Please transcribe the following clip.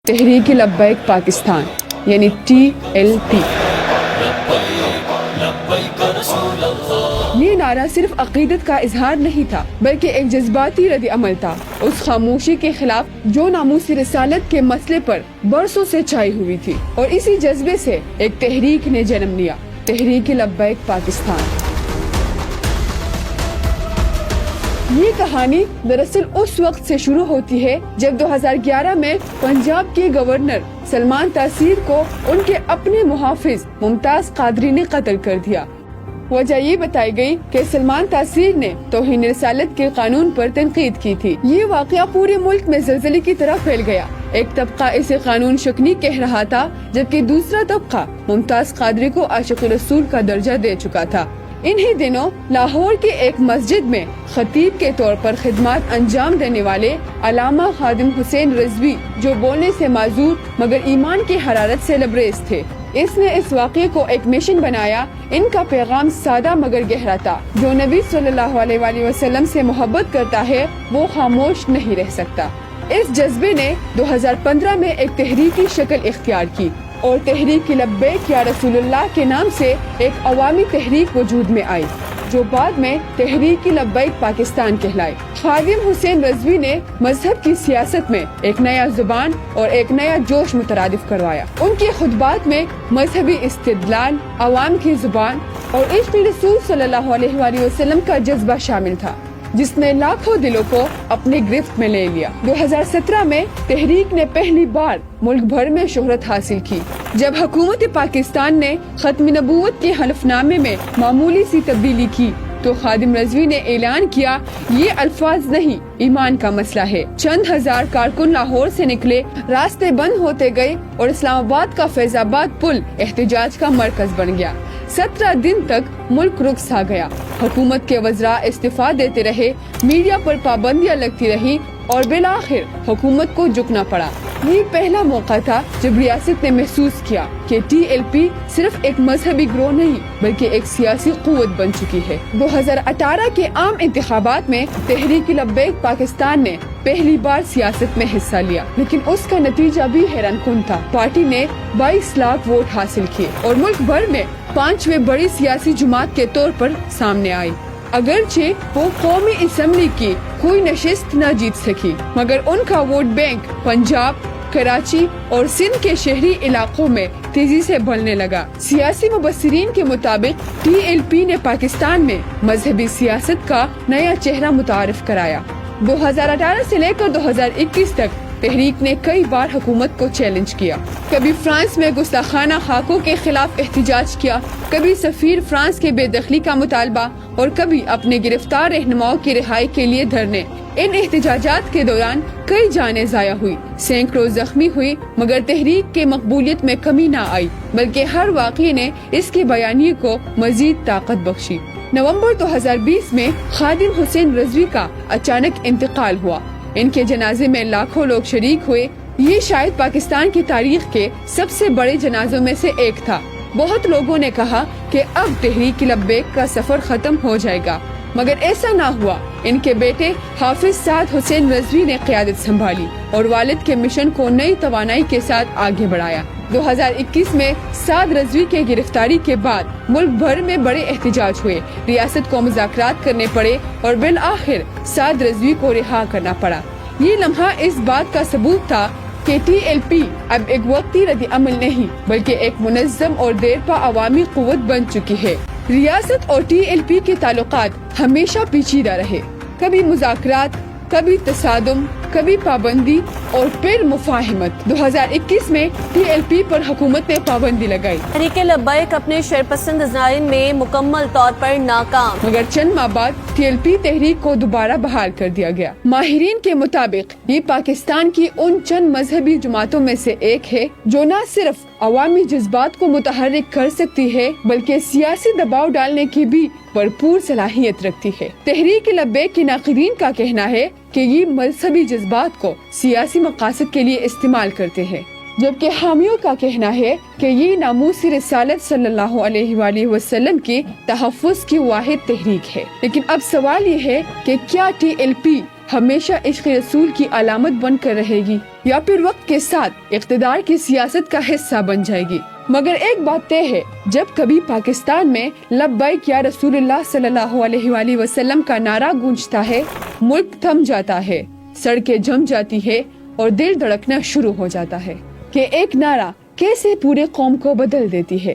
تحریک لبیک پاکستان یعنی TLP۔ یہ نعرہ صرف عقیدت کا اظہار نہیں تھا بلکہ ایک جذباتی رد عمل تھا اس خاموشی کے خلاف جو ناموس رسالت کے مسئلے پر برسوں سے چھائی ہوئی تھی، اور اسی جذبے سے ایک تحریک نے جنم لیا، تحریک لبیک پاکستان۔ یہ کہانی دراصل اس وقت سے شروع ہوتی ہے جب 2011 میں پنجاب کے گورنر سلمان تاثیر کو ان کے اپنے محافظ ممتاز قادری نے قتل کر دیا۔ وجہ یہ بتائی گئی کہ سلمان تاثیر نے توہین رسالت کے قانون پر تنقید کی تھی۔ یہ واقعہ پورے ملک میں زلزلے کی طرح پھیل گیا۔ ایک طبقہ اسے قانون شکنی کہہ رہا تھا جبکہ دوسرا طبقہ ممتاز قادری کو عاشق رسول کا درجہ دے چکا تھا۔ انہی دنوں لاہور کے ایک مسجد میں خطیب کے طور پر خدمات انجام دینے والے علامہ خادم حسین رضوی، جو بولنے سے معذور مگر ایمان کی حرارت سے لبریز تھے، اس نے اس واقعے کو ایک مشن بنایا۔ ان کا پیغام سادہ مگر گہرا تھا، جو نبی صلی اللہ علیہ وآلہ وسلم سے محبت کرتا ہے وہ خاموش نہیں رہ سکتا۔ اس جذبے نے 2015 میں ایک تحریکی شکل اختیار کی اور تحریک لبیک یا رسول اللہ کے نام سے ایک عوامی تحریک وجود میں آئی، جو بعد میں تحریک لبیک پاکستان کہلائی۔ خادم حسین رضوی نے مذہب کی سیاست میں ایک نیا زبان اور ایک نیا جوش مترادف کروایا۔ ان کے خطبات میں مذہبی استدلال، عوام کی زبان اور عشق رسول صلی اللہ علیہ وآلہ وسلم کا جذبہ شامل تھا، جس نے لاکھوں دلوں کو اپنے گرفت میں لے لیا۔ 2017 میں تحریک نے پہلی بار ملک بھر میں شہرت حاصل کی جب حکومت پاکستان نے ختم نبوت کے حلف نامے میں معمولی سی تبدیلی کی تو خادم رضوی نے اعلان کیا، یہ الفاظ نہیں، ایمان کا مسئلہ ہے۔ چند ہزار کارکن لاہور سے نکلے، راستے بند ہوتے گئے اور اسلام آباد کا فیض آباد پل احتجاج کا مرکز بن گیا۔ 17 دن تک ملک رک سا گیا، حکومت کے وزراء استعفا دیتے رہے، میڈیا پر پابندیاں لگتی رہی اور بالآخر حکومت کو جھکنا پڑا۔ یہ پہلا موقع تھا جب ریاست نے محسوس کیا کہ TLP صرف ایک مذہبی گروہ نہیں بلکہ ایک سیاسی قوت بن چکی ہے۔ 2018 کے عام انتخابات میں تحریک لبیک پاکستان نے پہلی بار سیاست میں حصہ لیا، لیکن اس کا نتیجہ بھی حیران کن تھا۔ پارٹی نے 22 لاکھ ووٹ حاصل کیے اور ملک بھر میں 5ویں بڑی سیاسی جماعت کے طور پر سامنے آئی۔ اگرچہ وہ قومی اسمبلی کی کوئی نشست نہ جیت سکی، مگر ان کا ووٹ بینک پنجاب، کراچی اور سندھ کے شہری علاقوں میں تیزی سے بڑھنے لگا۔ سیاسی مبصرین کے مطابق TLP نے پاکستان میں مذہبی سیاست کا نیا چہرہ متعارف کرایا۔ 2018 سے لے کر 2021 تک تحریک نے کئی بار حکومت کو چیلنج کیا، کبھی فرانس میں گستاخانہ خاکوں کے خلاف احتجاج کیا، کبھی سفیر فرانس کے بے دخلی کا مطالبہ اور کبھی اپنے گرفتار رہنماؤں کی رہائی کے لیے دھرنے۔ ان احتجاجات کے دوران کئی جانیں ضائع ہوئی، سینکڑوں زخمی ہوئی، مگر تحریک کے مقبولیت میں کمی نہ آئی بلکہ ہر واقعے نے اس کے بیانیے کو مزید طاقت بخشی۔ نومبر 2020 میں خادم حسین رضوی کا اچانک انتقال ہوا۔ ان کے جنازے میں لاکھوں لوگ شریک ہوئے۔ یہ شاید پاکستان کی تاریخ کے سب سے بڑے جنازوں میں سے ایک تھا۔ بہت لوگوں نے کہا کہ اب تحریک لبیک کا سفر ختم ہو جائے گا، مگر ایسا نہ ہوا۔ ان کے بیٹے حافظ سعد حسین رضوی نے قیادت سنبھالی اور والد کے مشن کو نئی توانائی کے ساتھ آگے بڑھایا۔ 2021 میں سعد رضوی کے گرفتاری کے بعد ملک بھر میں بڑے احتجاج ہوئے، ریاست کو مذاکرات کرنے پڑے اور بالآخر سعد رضوی کو رہا کرنا پڑا۔ یہ لمحہ اس بات کا ثبوت تھا کہ TLP اب ایک وقتی رد عمل نہیں بلکہ ایک منظم اور دیرپا عوامی قوت بن چکی ہے۔ ریاست اور TLP کے تعلقات ہمیشہ پیچیدہ رہے، کبھی مذاکرات، کبھی تصادم، کبھی پابندی اور پھر مفاہمت۔ 2021 میں TLP پر حکومت نے پابندی لگائی۔ تحریک لبیک اپنے شرپسند ڈیزائن میں مکمل طور پر ناکام، مگر چند ماہ بعد TLP تحریک کو دوبارہ بحال کر دیا گیا۔ ماہرین کے مطابق یہ پاکستان کی ان چند مذہبی جماعتوں میں سے ایک ہے جو نہ صرف عوامی جذبات کو متحرک کر سکتی ہے بلکہ سیاسی دباؤ ڈالنے کی بھی بھرپور صلاحیت رکھتی ہے۔ تحریک لبیک کے ناقدین کا کہنا ہے کہ یہ مذہبی جذبات کو سیاسی مقاصد کے لیے استعمال کرتے ہیں، جبکہ حامیوں کا کہنا ہے کہ یہ ناموس رسالت صلی اللہ علیہ وآلہ وسلم کی تحفظ کی واحد تحریک ہے۔ لیکن اب سوال یہ ہے کہ کیا TLP ہمیشہ عشق رسول کی علامت بن کر رہے گی یا پھر وقت کے ساتھ اقتدار کی سیاست کا حصہ بن جائے گی۔ مگر ایک بات طے ہے، جب کبھی پاکستان میں لبیک یا رسول اللہ صلی اللہ علیہ وآلہ وسلم کا نعرہ گونجتا ہے، ملک تھم جاتا ہے، سڑکیں جم جاتی ہے اور دل دھڑکنا شروع ہو جاتا ہے کہ ایک نعرہ کیسے پورے قوم کو بدل دیتی ہے۔